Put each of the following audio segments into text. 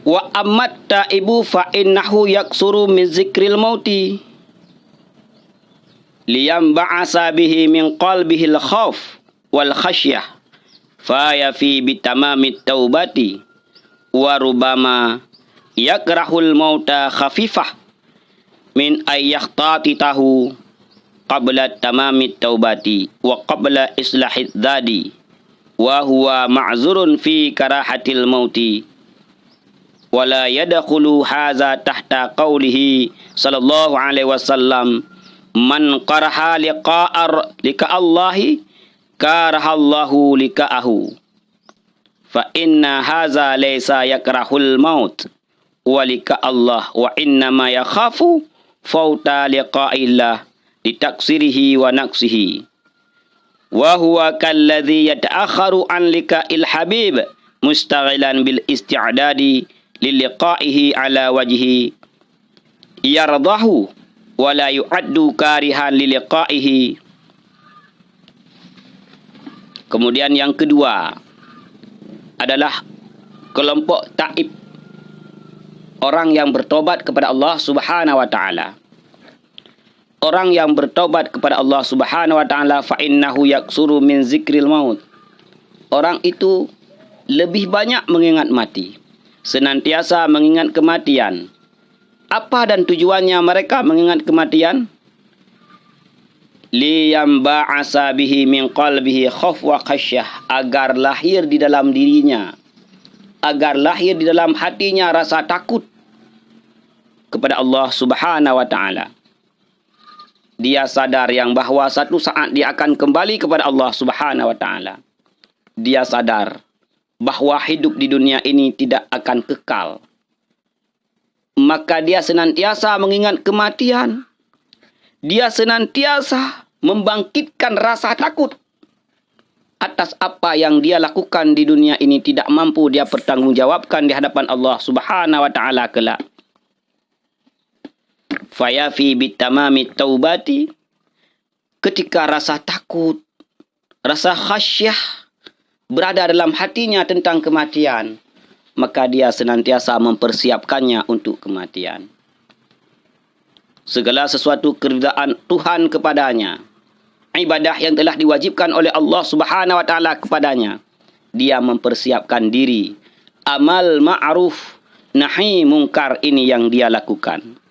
Wa ammat taibu fa innahu yaksuru min zikril mauti liyam ba'asa bihi min qalbihi al-khawf wal khasyah fa yafi bitamamit taubati wa rubama yakrahul mauta khafifah min ayyahtatitahu qabla tamamit taubati wa qabla islahid dzadi wa huwa ma'zurun fi karahatil mauti wala yadkhulu hadza tahta qawlihi sallallahu alaihi wasallam man qaraha liqa Allahi karahallahu liqa'ahu fa inna hadza laysa yakrahul maut wa liqa Allah wa inna ma yakhafu fauta liqa'illah litaksirihi wa naqsihi wa huwa kalladhi yata'akharu an liqa'il habib mustaghilan bil isti'dadi liliqa'ihi ala wajhi yardahu wa la yu'addu karihan liliqa'ihi. Kemudian yang kedua adalah kelompok taib, orang yang bertobat kepada Allah Subhanahu wa taala. Orang yang bertobat kepada Allah Subhanahu wa taala fa innahu yaksuru min zikril maut. Orang itu lebih banyak mengingat mati, senantiasa mengingat kematian. Apa dan tujuannya mereka mengingat kematian? Liyam ba'asa bihi min qalbihi khauf wa khasyah, agar lahir di dalam dirinya, agar lahir di dalam hatinya rasa takut kepada Allah Subhanahu wa taala. Dia sadar yang bahwa satu saat dia akan kembali kepada Allah Subhanahu wa taala. Dia sadar bahwa hidup di dunia ini tidak akan kekal. Maka dia senantiasa mengingat kematian. Dia senantiasa membangkitkan rasa takut atas apa yang dia lakukan di dunia ini tidak mampu dia pertanggungjawabkan di hadapan Allah Subhanahu wa taala kelak. Fayafi bitamamit taubati, ketika rasa takut, rasa khasyah berada dalam hatinya tentang kematian, maka dia senantiasa mempersiapkannya untuk kematian. Segala sesuatu keridaan Tuhan kepadanya, ibadah yang telah diwajibkan oleh Allah Subhanahu wa taala kepadanya, dia mempersiapkan diri. Amal ma'ruf nahi mungkar ini yang dia lakukan.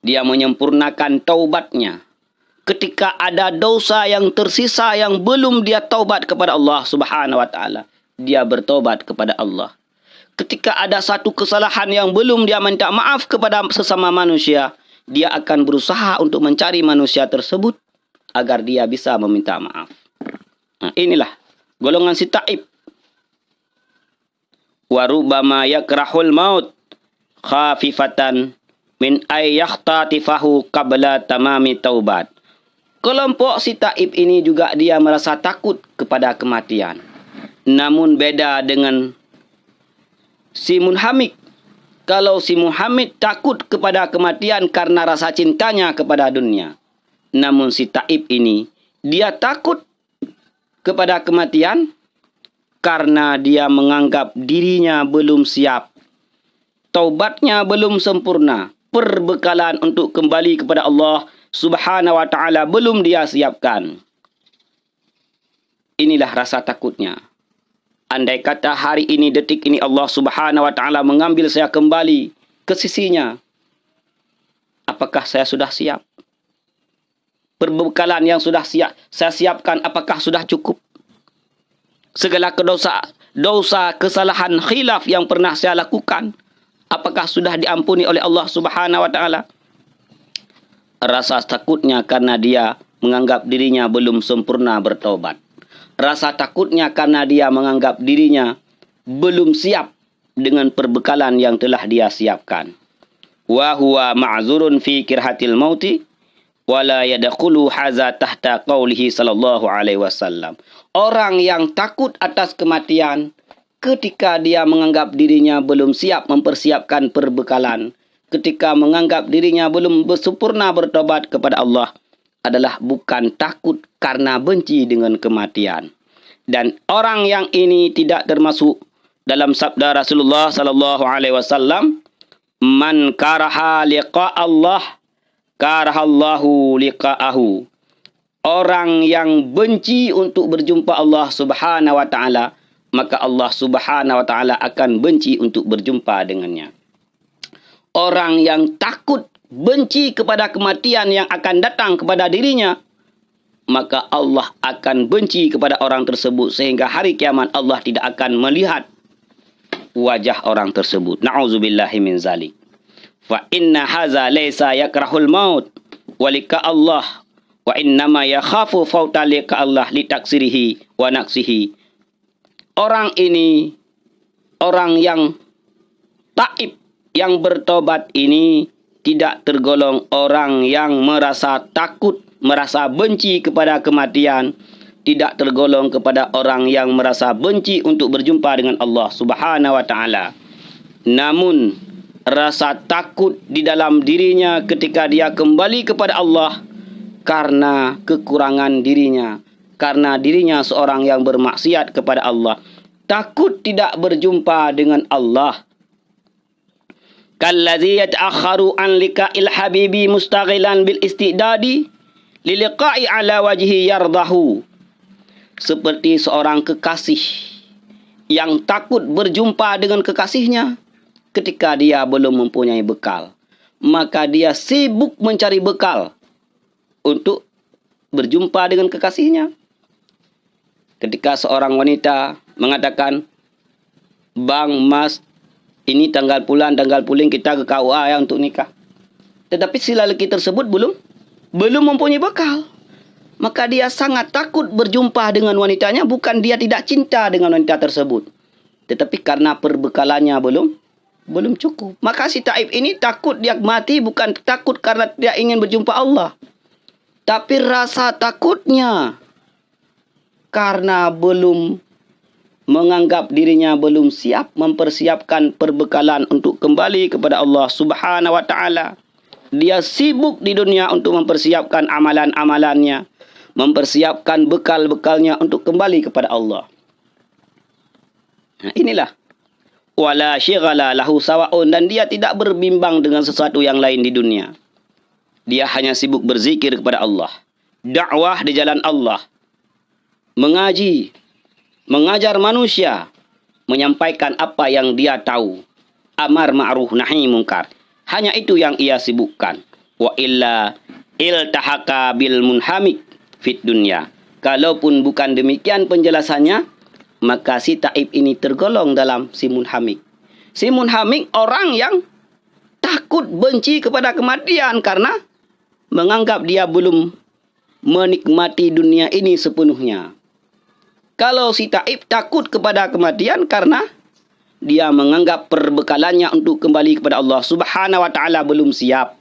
Dia menyempurnakan taubatnya. Ketika ada dosa yang tersisa yang belum dia taubat kepada Allah Subhanahu wa taala, dia bertobat kepada Allah. Ketika ada satu kesalahan yang belum dia minta maaf kepada sesama manusia, dia akan berusaha untuk mencari manusia tersebut agar dia bisa meminta maaf. Nah, inilah golongan si taib. Wa rubbama yakrahul maut khafifatan min ayyakhtatifahu qabla tamami taubat. Kelompok si taib ini juga dia merasa takut kepada kematian. Namun beda dengan si munhamik. Kalau si munhamik takut kepada kematian karena rasa cintanya kepada dunia. Namun si taib ini, dia takut kepada kematian karena dia menganggap dirinya belum siap. Taubatnya belum sempurna. Perbekalan untuk kembali kepada Allah Subhanahu wa ta'ala belum dia siapkan. Inilah rasa takutnya. Andai kata hari ini, detik ini Allah Subhanahu wa ta'ala mengambil saya kembali ke sisinya, apakah saya sudah siap? Perbekalan yang sudah saya siapkan, apakah sudah cukup? Segala dosa, kesalahan, khilaf yang pernah saya lakukan, apakah sudah diampuni oleh Allah Subhanahu wa ta'ala? Rasa takutnya karena dia menganggap dirinya belum sempurna bertaubat. Rasa takutnya karena dia menganggap dirinya belum siap dengan perbekalan yang telah dia siapkan. Wa huwa ma'zurun fi kirhatil mauti wa la yadkhulu hadza tahta qaulihi sallallahu alaihi wasallam. Orang yang takut atas kematian ketika dia menganggap dirinya belum siap mempersiapkan perbekalan, ketika menganggap dirinya belum sempurna bertobat kepada Allah, adalah bukan takut karena benci dengan kematian. Dan orang yang ini tidak termasuk dalam sabda Rasulullah sallallahu alaihi wasallam, man karaha liqa Allah karahallahu liqa'ahu. Orang yang benci untuk berjumpa Allah Subhanahu wa taala, maka Allah Subhanahu wa taala akan benci untuk berjumpa dengannya. Orang yang takut benci kepada kematian yang akan datang kepada dirinya, maka Allah akan benci kepada orang tersebut sehingga hari kiamat Allah tidak akan melihat wajah orang tersebut. Na'udzubillahi min zalik. Fa inna haza laysa yakrahul maut walika Allah wa innama yakhafu fauta lika Allah litaksirihi wa naksihi. Orang ini, orang yang taib, yang bertobat ini tidak tergolong orang yang merasa takut, merasa benci kepada kematian, tidak tergolong kepada orang yang merasa benci untuk berjumpa dengan Allah Subhanahu wa taala. Namun rasa takut di dalam dirinya ketika dia kembali kepada Allah karena kekurangan dirinya, karena dirinya seorang yang bermaksiat kepada Allah, takut tidak berjumpa dengan Allah. Kalladzi yata'akharu an liqa'il habibi mustaghilan bil istidadi liliqa'i ala wajhi yardahu. Seperti seorang kekasih yang takut berjumpa dengan kekasihnya ketika dia belum mempunyai bekal, maka dia sibuk mencari bekal untuk berjumpa dengan kekasihnya. Ketika seorang wanita mengatakan, "Bang, Mas, ini tanggal bulan kita ke KUA ya untuk nikah." Tetapi si lelaki tersebut belum mempunyai bekal. Maka dia sangat takut berjumpa dengan wanitanya, bukan dia tidak cinta dengan wanita tersebut, tetapi karena perbekalannya belum cukup. Maka si taib ini takut dia mati bukan takut karena dia ingin berjumpa Allah, tapi rasa takutnya karena belum menganggap dirinya belum siap mempersiapkan perbekalan untuk kembali kepada Allah Subhanahu wa taala. Dia sibuk di dunia untuk mempersiapkan amalan-amalannya, mempersiapkan bekal-bekalnya untuk kembali kepada Allah. Nah, inilah wala syighala lahu sawaun, dan dia tidak berbimbang dengan sesuatu yang lain di dunia. Dia hanya sibuk berzikir kepada Allah, dakwah di jalan Allah, mengaji, mengajar manusia, menyampaikan apa yang dia tahu, amar ma'ruf nahi munkar. Hanya itu yang ia sibukkan. Wa illa iltahaka bil munhamik fit dunya. Kalaupun bukan demikian penjelasannya, maka si taib ini tergolong dalam si munhamik. Si munhamik orang yang takut benci kepada kematian karena menganggap dia belum menikmati dunia ini sepenuhnya. Kalau si taib takut kepada kematian karena dia menganggap perbekalannya untuk kembali kepada Allah Subhanahu wa taala belum siap.